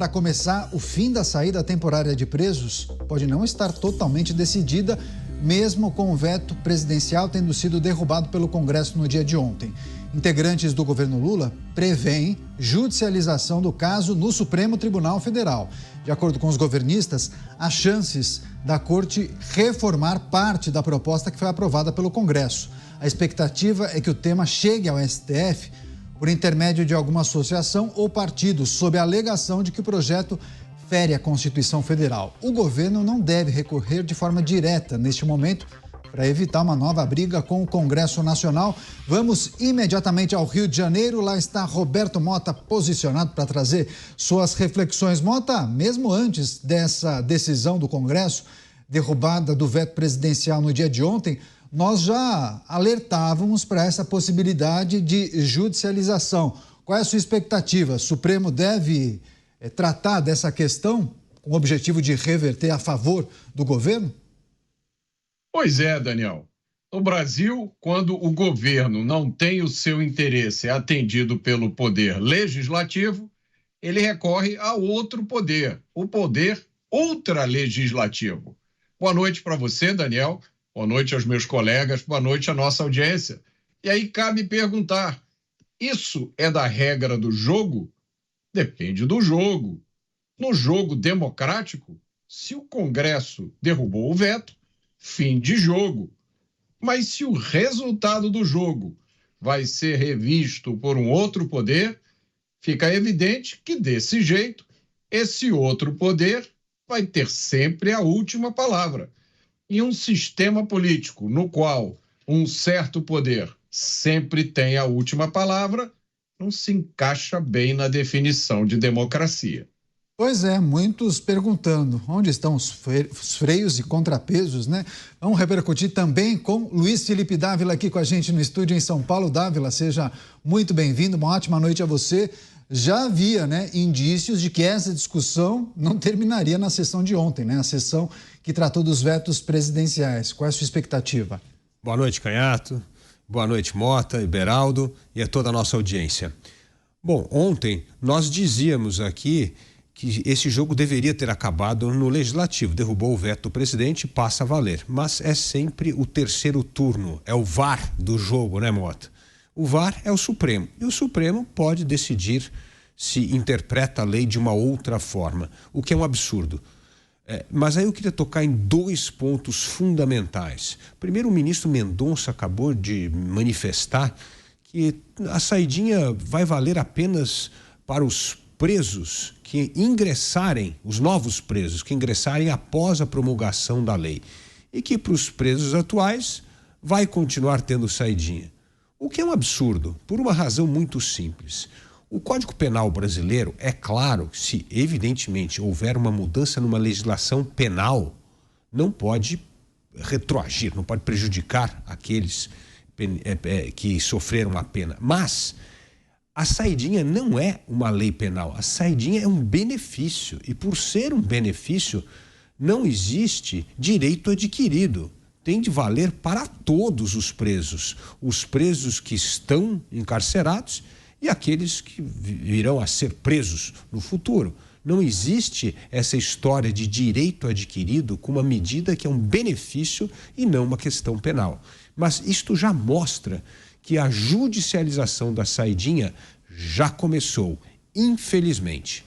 Para começar, o fim da saída temporária de presos pode não estar totalmente decidida, mesmo com o veto presidencial tendo sido derrubado pelo Congresso no dia de ontem. Integrantes do governo Lula prevêem judicialização do caso no Supremo Tribunal Federal. De acordo com os governistas, há chances da Corte reformar parte da proposta que foi aprovada pelo Congresso. A expectativa é que o tema chegue ao STF por intermédio de alguma associação ou partido, sob a alegação de que o projeto fere a Constituição Federal. O governo não deve recorrer de forma direta neste momento para evitar uma nova briga com o Congresso Nacional. Vamos imediatamente ao Rio de Janeiro. Lá está Roberto Mota, posicionado para trazer suas reflexões. Mota, mesmo antes dessa decisão do Congresso, derrubada do veto presidencial no dia de ontem, nós já alertávamos para essa possibilidade de judicialização. Qual é a sua expectativa? O Supremo deve tratar dessa questão com o objetivo de reverter a favor do governo? Pois é, Daniel. No Brasil, quando o governo não tem o seu interesse atendido pelo poder legislativo, ele recorre a outro poder, o poder ultralegislativo. Boa noite para você, Daniel. Boa noite aos meus colegas, boa noite à nossa audiência. E aí cabe perguntar, isso é da regra do jogo? Depende do jogo. No jogo democrático, se o Congresso derrubou o veto, fim de jogo. Mas se o resultado do jogo vai ser revisto por um outro poder, fica evidente que, desse jeito, esse outro poder vai ter sempre a última palavra. E um sistema político no qual um certo poder sempre tem a última palavra não se encaixa bem na definição de democracia. Pois é, muitos perguntando onde estão os freios e contrapesos, né? Vamos repercutir também com Luiz Felipe Dávila aqui com a gente no estúdio em São Paulo. Dávila, seja muito bem-vindo, uma ótima noite a você. Já havia, indícios de que essa discussão não terminaria na sessão de ontem, a sessão que tratou dos vetos presidenciais. Qual é a sua expectativa? Boa noite, Canhato. Boa noite, Mota, Beraldo e a toda a nossa audiência. Bom, ontem nós dizíamos aqui que esse jogo deveria ter acabado no Legislativo. Derrubou o veto do presidente, passa a valer. Mas é sempre o terceiro turno, é o VAR do jogo, né, Mota? O VAR é o Supremo e o Supremo pode decidir se interpreta a lei de uma outra forma, o que é um absurdo. Mas aí eu queria tocar em dois pontos fundamentais. Primeiro, o ministro Mendonça acabou de manifestar que a saidinha vai valer apenas para os presos que ingressarem, os novos presos que ingressarem após a promulgação da lei, e que para os presos atuais vai continuar tendo saidinha. O que é um absurdo, por uma razão muito simples. O Código Penal brasileiro, é claro que se evidentemente houver uma mudança numa legislação penal, não pode retroagir, não pode prejudicar aqueles que sofreram a pena. Mas a saidinha não é uma lei penal, a saidinha é um benefício e por ser um benefício não existe direito adquirido. Tem de valer para todos os presos que estão encarcerados e aqueles que virão a ser presos no futuro. Não existe essa história de direito adquirido com uma medida que é um benefício e não uma questão penal. Mas isto já mostra que a judicialização da saidinha já começou, infelizmente.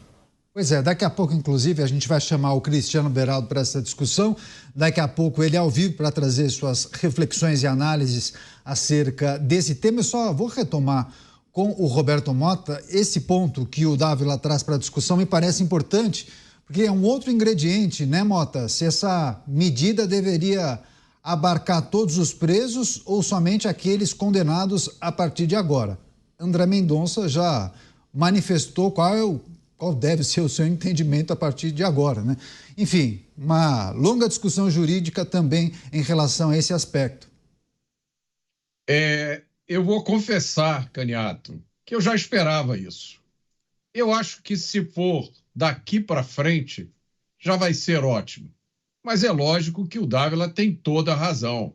Pois é, daqui a pouco, inclusive, a gente vai chamar o Cristiano Beraldo para essa discussão. Daqui a pouco ele é ao vivo para trazer suas reflexões e análises acerca desse tema. Eu só vou retomar com o Roberto Mota esse ponto que o Dávila traz para a discussão, me parece importante, porque é um outro ingrediente, né, Mota? Se essa medida deveria abarcar todos os presos ou somente aqueles condenados a partir de agora. André Mendonça já manifestou qual deve ser o seu entendimento a partir de agora, né? Enfim, uma longa discussão jurídica também em relação a esse aspecto. Eu vou confessar, Canhato, que eu já esperava isso. Eu acho que se for daqui para frente, já vai ser ótimo. Mas é lógico que o Dávila tem toda a razão.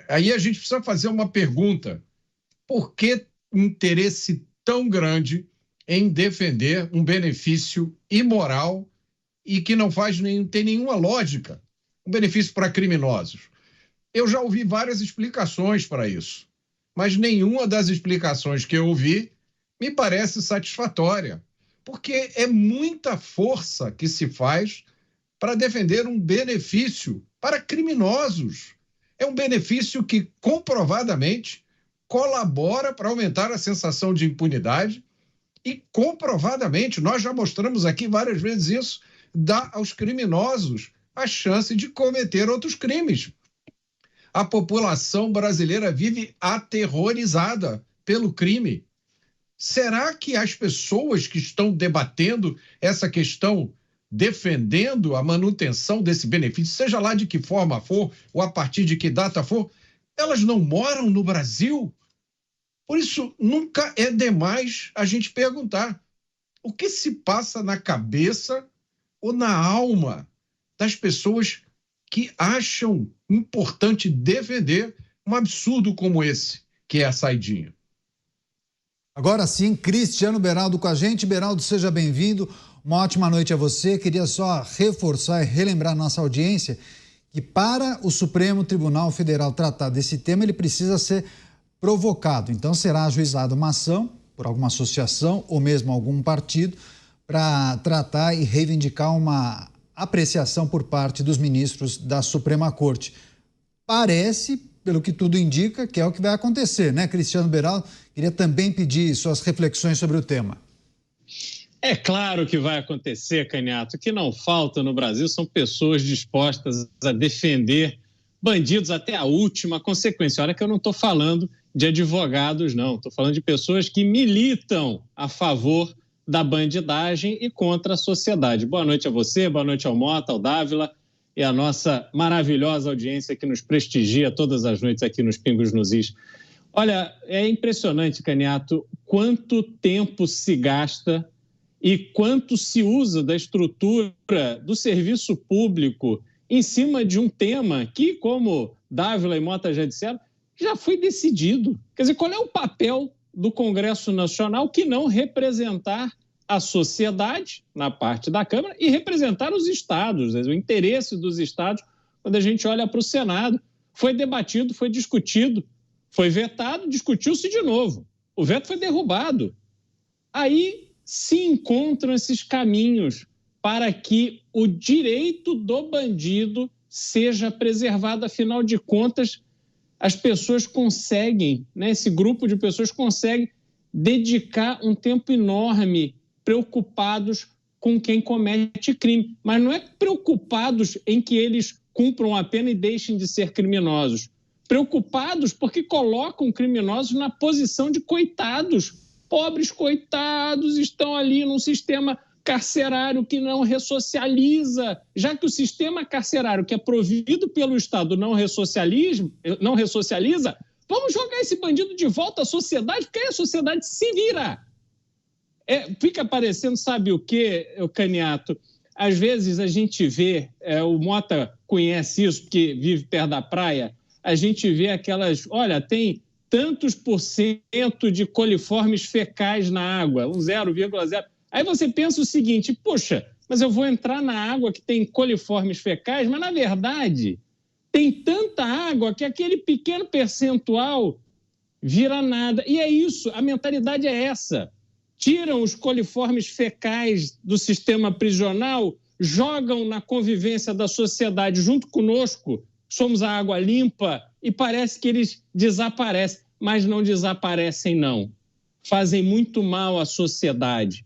Aí a gente precisa fazer uma pergunta. Por que um interesse tão grande em defender um benefício imoral e que não tem nenhuma lógica, um benefício para criminosos. Eu já ouvi várias explicações para isso, mas nenhuma das explicações que eu ouvi me parece satisfatória, porque é muita força que se faz para defender um benefício para criminosos. É um benefício que comprovadamente colabora para aumentar a sensação de impunidade e comprovadamente, nós já mostramos aqui várias vezes isso, dá aos criminosos a chance de cometer outros crimes. A população brasileira vive aterrorizada pelo crime. Será que as pessoas que estão debatendo essa questão, defendendo a manutenção desse benefício, seja lá de que forma for, ou a partir de que data for, elas não moram no Brasil? Por isso, nunca é demais a gente perguntar o que se passa na cabeça ou na alma das pessoas que acham importante defender um absurdo como esse, que é a saidinha. Agora sim, Cristiano Beraldo com a gente. Beraldo, seja bem-vindo. Uma ótima noite a você. Queria só reforçar e relembrar a nossa audiência que para o Supremo Tribunal Federal tratar desse tema, ele precisa ser provocado. Então será ajuizada uma ação por alguma associação ou mesmo algum partido para tratar e reivindicar uma apreciação por parte dos ministros da Suprema Corte. Parece, pelo que tudo indica, que é o que vai acontecer, né, Cristiano Beraldo? Queria também pedir suas reflexões sobre o tema. É claro que vai acontecer, Caniato. O que não falta no Brasil são pessoas dispostas a defender bandidos até a última consequência. Olha que eu não estou falando de advogados, não. Estou falando de pessoas que militam a favor da bandidagem e contra a sociedade. Boa noite a você, boa noite ao Mota, ao Dávila e a nossa maravilhosa audiência que nos prestigia todas as noites aqui nos Pingos nos Is. Olha, é impressionante, Caniato, quanto tempo se gasta e quanto se usa da estrutura do serviço público em cima de um tema que, como Dávila e Mota já disseram, já foi decidido. Quer dizer, qual é o papel do Congresso Nacional que não representar a sociedade na parte da Câmara e representar os estados, o interesse dos estados, quando a gente olha para o Senado. Foi debatido, foi discutido, foi vetado, discutiu-se de novo. O veto foi derrubado. Aí se encontram esses caminhos para que o direito do bandido seja preservado. Afinal de contas, as pessoas conseguem, né, esse grupo de pessoas consegue dedicar um tempo enorme preocupados com quem comete crime, mas não é preocupados em que eles cumpram a pena e deixem de ser criminosos. Preocupados porque colocam criminosos na posição de coitados. Pobres coitados estão ali num sistema carcerário que não ressocializa, já que o sistema carcerário que é provido pelo Estado não ressocializa, vamos jogar esse bandido de volta à sociedade, porque aí a sociedade se vira. Fica parecendo, sabe o quê, Caniato? Às vezes a gente vê, o Mota conhece isso, porque vive perto da praia, a gente vê aquelas, olha, tem tantos % de coliformes fecais na água, 0,0. Aí você pensa o seguinte, poxa, mas eu vou entrar na água que tem coliformes fecais, mas na verdade tem tanta água que aquele pequeno percentual vira nada. E é isso, a mentalidade é essa. Tiram os coliformes fecais do sistema prisional, jogam na convivência da sociedade junto conosco, somos a água limpa, e parece que eles desaparecem, mas não desaparecem, não. Fazem muito mal à sociedade.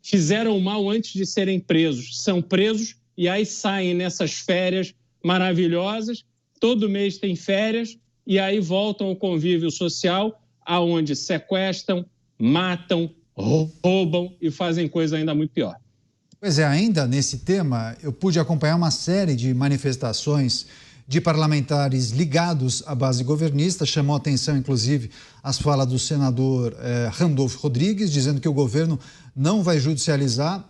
Fizeram mal antes de serem presos. São presos e aí saem nessas férias maravilhosas, todo mês tem férias, e aí voltam ao convívio social, aonde sequestram, matam, roubam e fazem coisa ainda muito pior. Pois é, ainda nesse tema, eu pude acompanhar uma série de manifestações de parlamentares ligados à base governista. Chamou a atenção, inclusive, as falas do senador Randolfo Rodrigues, dizendo que o governo não vai judicializar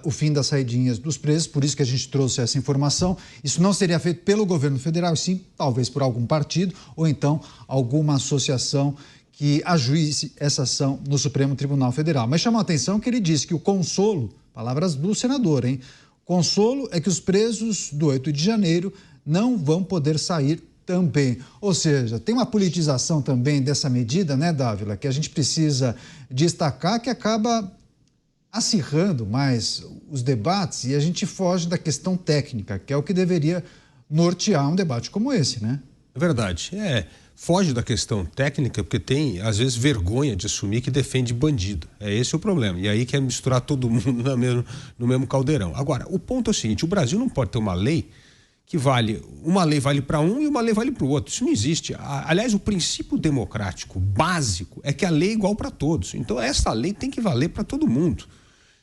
o fim das saidinhas dos presos, por isso que a gente trouxe essa informação. Isso não seria feito pelo governo federal, sim, talvez por algum partido ou então alguma associação que ajuize essa ação no Supremo Tribunal Federal. Mas chama a atenção que ele disse que o consolo, palavras do senador, hein? Consolo é que os presos do 8 de janeiro não vão poder sair também. Ou seja, tem uma politização também dessa medida, né, Dávila, que a gente precisa destacar, que acaba acirrando mais os debates e a gente foge da questão técnica, que é o que deveria nortear um debate como esse, né? É verdade. Foge da questão técnica porque tem, às vezes, vergonha de assumir que defende bandido. É esse o problema. E aí quer misturar todo mundo no mesmo caldeirão. Agora, o ponto é o seguinte, o Brasil não pode ter uma lei que uma lei vale para um e uma lei vale para o outro. Isso não existe. Aliás, o princípio democrático básico é que a lei é igual para todos. Então, essa lei tem que valer para todo mundo.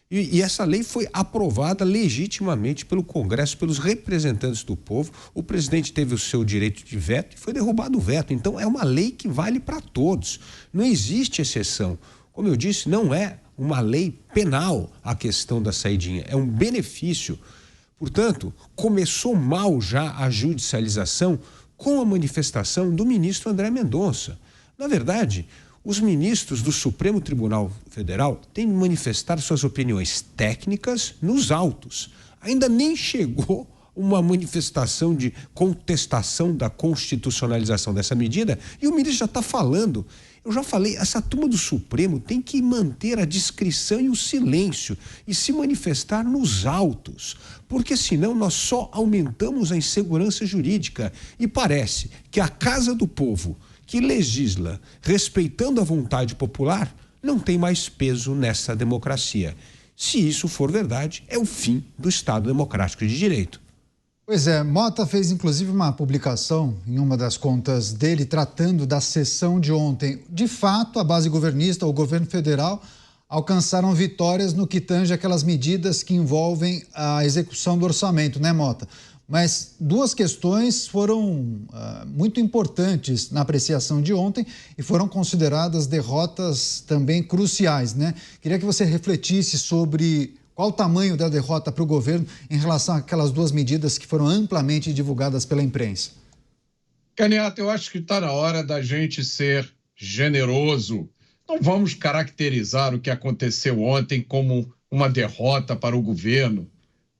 E essa lei foi aprovada legitimamente pelo Congresso, pelos representantes do povo. O presidente teve o seu direito de veto e foi derrubado o veto. Então, é uma lei que vale para todos. Não existe exceção. Como eu disse, não é uma lei penal a questão da saidinha. É um benefício. Portanto, começou mal já a judicialização com a manifestação do ministro André Mendonça. Na verdade, os ministros do Supremo Tribunal Federal têm de manifestar suas opiniões técnicas nos autos. Ainda nem chegou uma manifestação de contestação da constitucionalização dessa medida e o ministro já está falando. Eu já falei, essa turma do Supremo tem que manter a discrição e o silêncio e se manifestar nos autos, porque senão nós só aumentamos a insegurança jurídica e parece que a Casa do Povo, que legisla respeitando a vontade popular, não tem mais peso nessa democracia. Se isso for verdade, é o fim do Estado Democrático de Direito. Pois é, Mota fez inclusive uma publicação em uma das contas dele tratando da sessão de ontem. De fato, a base governista, o governo federal, alcançaram vitórias no que tange aquelas medidas que envolvem a execução do orçamento, né, Mota? Mas duas questões foram muito importantes na apreciação de ontem e foram consideradas derrotas também cruciais, né? Queria que você refletisse sobre qual o tamanho da derrota para o governo em relação àquelas duas medidas que foram amplamente divulgadas pela imprensa. Canhata, eu acho que está na hora da gente ser generoso. Não vamos caracterizar o que aconteceu ontem como uma derrota para o governo.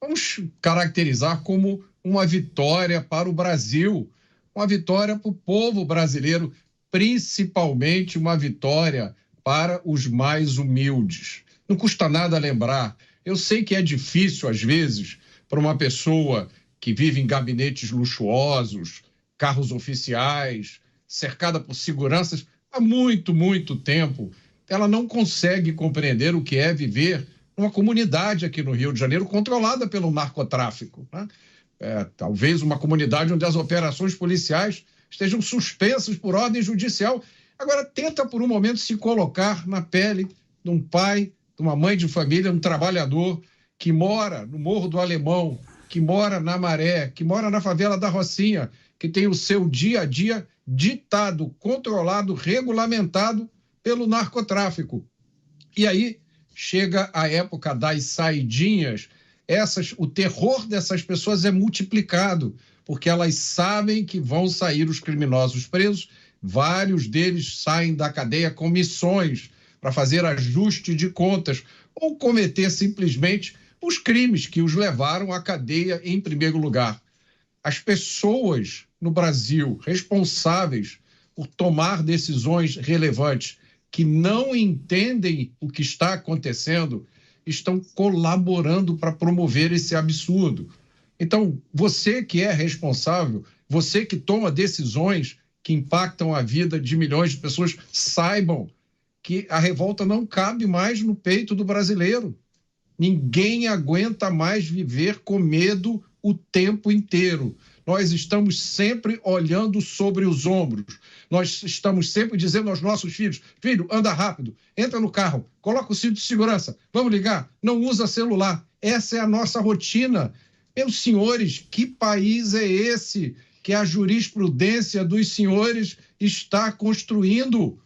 Vamos caracterizar como uma vitória para o Brasil, uma vitória para o povo brasileiro, principalmente uma vitória para os mais humildes. Não custa nada lembrar. Eu sei que é difícil, às vezes, para uma pessoa que vive em gabinetes luxuosos, carros oficiais, cercada por seguranças há muito, muito tempo. Ela não consegue compreender o que é viver numa comunidade aqui no Rio de Janeiro controlada pelo narcotráfico, né? Talvez uma comunidade onde as operações policiais estejam suspensas por ordem judicial. Agora, tenta por um momento se colocar na pele de um pai, de uma mãe de família, um trabalhador que mora no Morro do Alemão, que mora na Maré, que mora na favela da Rocinha, que tem o seu dia a dia ditado, controlado, regulamentado pelo narcotráfico. E aí chega a época das saidinhas. O terror dessas pessoas é multiplicado, porque elas sabem que vão sair os criminosos presos. Vários deles saem da cadeia com missões para fazer ajuste de contas ou cometer simplesmente os crimes que os levaram à cadeia em primeiro lugar. As pessoas no Brasil responsáveis por tomar decisões relevantes que não entendem o que está acontecendo estão colaborando para promover esse absurdo. Então, você que é responsável, você que toma decisões que impactam a vida de milhões de pessoas, saibam que a revolta não cabe mais no peito do brasileiro. Ninguém aguenta mais viver com medo o tempo inteiro. Nós estamos sempre olhando sobre os ombros. Nós estamos sempre dizendo aos nossos filhos: filho, anda rápido, entra no carro, coloca o cinto de segurança, vamos ligar, não usa celular. Essa é a nossa rotina. Meus senhores, que país é esse que a jurisprudência dos senhores está construindo?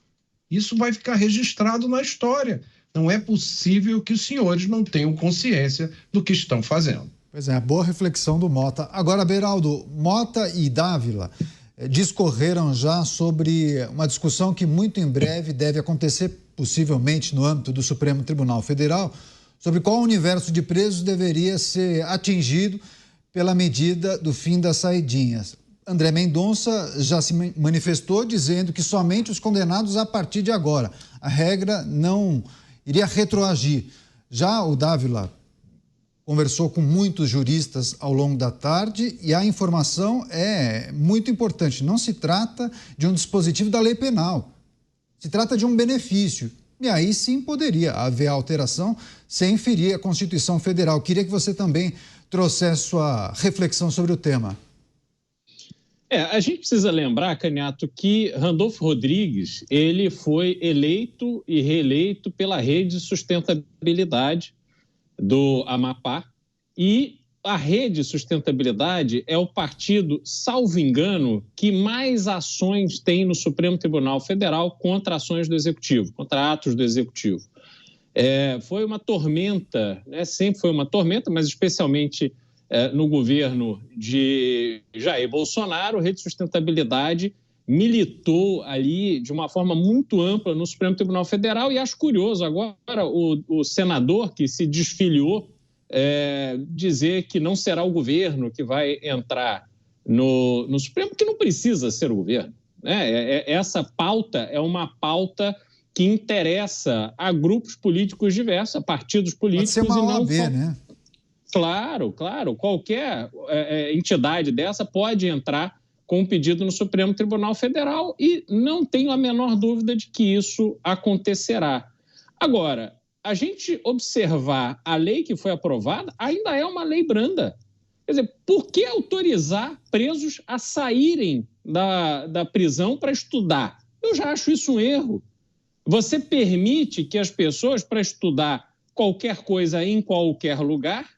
Isso vai ficar registrado na história. Não é possível que os senhores não tenham consciência do que estão fazendo. Pois é, boa reflexão do Mota. Agora, Beraldo, Mota e Dávila discorreram já sobre uma discussão que muito em breve deve acontecer, possivelmente no âmbito do Supremo Tribunal Federal, sobre qual universo de presos deveria ser atingido pela medida do fim das saidinhas. André Mendonça já se manifestou dizendo que somente os condenados a partir de agora. A regra não iria retroagir. Já o Dávila conversou com muitos juristas ao longo da tarde e a informação é muito importante. Não se trata de um dispositivo da lei penal. Se trata de um benefício. E aí sim poderia haver alteração sem ferir a Constituição Federal. Queria que você também trouxesse sua reflexão sobre o tema. A gente precisa lembrar, Canhato, que Randolfo Rodrigues ele foi eleito e reeleito pela Rede de Sustentabilidade do Amapá, e a Rede de Sustentabilidade é o partido, salvo engano, que mais ações tem no Supremo Tribunal Federal contra ações do Executivo, contra atos do Executivo. Foi uma tormenta, né? Sempre foi uma tormenta, mas especialmente no governo de Jair Bolsonaro, a Rede de Sustentabilidade militou ali de uma forma muito ampla no Supremo Tribunal Federal, e acho curioso agora o senador que se desfiliou dizer que não será o governo que vai entrar no Supremo, que não precisa ser o governo, né? Essa pauta é uma pauta que interessa a grupos políticos diversos, a partidos políticos. Pode ser uma e não OAB, né? Claro. Qualquer entidade dessa pode entrar com um pedido no Supremo Tribunal Federal e não tenho a menor dúvida de que isso acontecerá. Agora, a gente observar a lei que foi aprovada, ainda é uma lei branda. Quer dizer, por que autorizar presos a saírem da prisão para estudar? Eu já acho isso um erro. Você permite que as pessoas, para estudar qualquer coisa em qualquer lugar,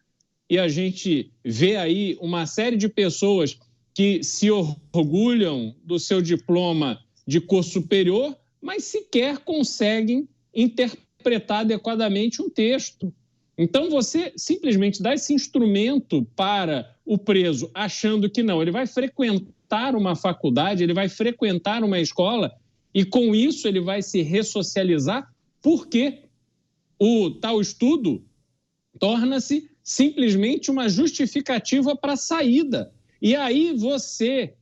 e a gente vê aí uma série de pessoas que se orgulham do seu diploma de curso superior, mas sequer conseguem interpretar adequadamente um texto. Então, você simplesmente dá esse instrumento para o preso, achando que não, ele vai frequentar uma faculdade, ele vai frequentar uma escola, e com isso ele vai se ressocializar, porque o tal estudo torna-se simplesmente uma justificativa para a saída. E aí você,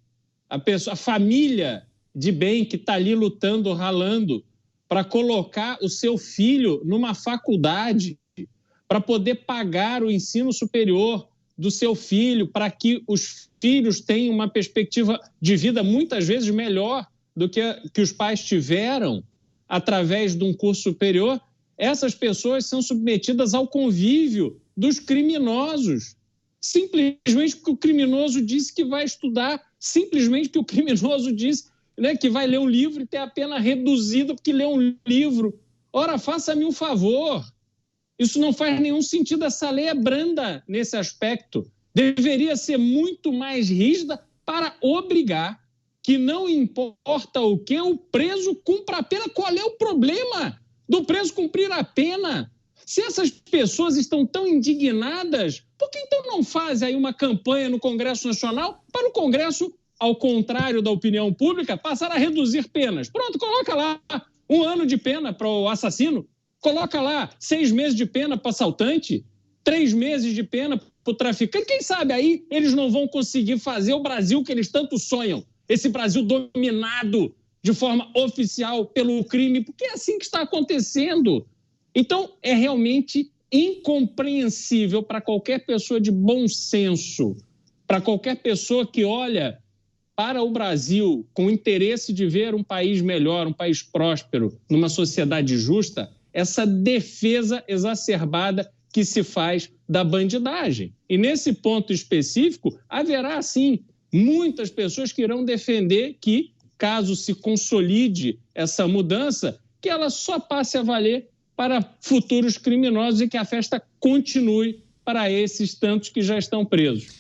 a família de bem que está ali lutando, ralando, para colocar o seu filho numa faculdade, para poder pagar o ensino superior do seu filho, para que os filhos tenham uma perspectiva de vida muitas vezes melhor do que os pais tiveram através de um curso superior, essas pessoas são submetidas ao convívio dos criminosos. Simplesmente porque o criminoso disse que vai estudar, simplesmente porque o criminoso disse, né, que vai ler um livro e ter a pena reduzida porque lê um livro. Ora, faça-me um favor. Isso não faz nenhum sentido. Essa lei é branda nesse aspecto. Deveria ser muito mais rígida para obrigar que não importa o que, o preso cumpra a pena. Qual é o problema do preso cumprir a pena? Se essas pessoas estão tão indignadas, por que então não fazem aí uma campanha no Congresso Nacional para o Congresso, ao contrário da opinião pública, passar a reduzir penas? Pronto, coloca lá 1 ano de pena para o assassino, coloca lá 6 meses de pena para o assaltante, 3 meses de pena para o traficante. Quem sabe aí eles não vão conseguir fazer o Brasil que eles tanto sonham, esse Brasil dominado de forma oficial pelo crime, porque é assim que está acontecendo. Então, é realmente incompreensível para qualquer pessoa de bom senso, para qualquer pessoa que olha para o Brasil com o interesse de ver um país melhor, um país próspero, numa sociedade justa, essa defesa exacerbada que se faz da bandidagem. E nesse ponto específico, haverá, sim, muitas pessoas que irão defender que, caso se consolide essa mudança, que ela só passe a valer para futuros criminosos e que a festa continue para esses tantos que já estão presos.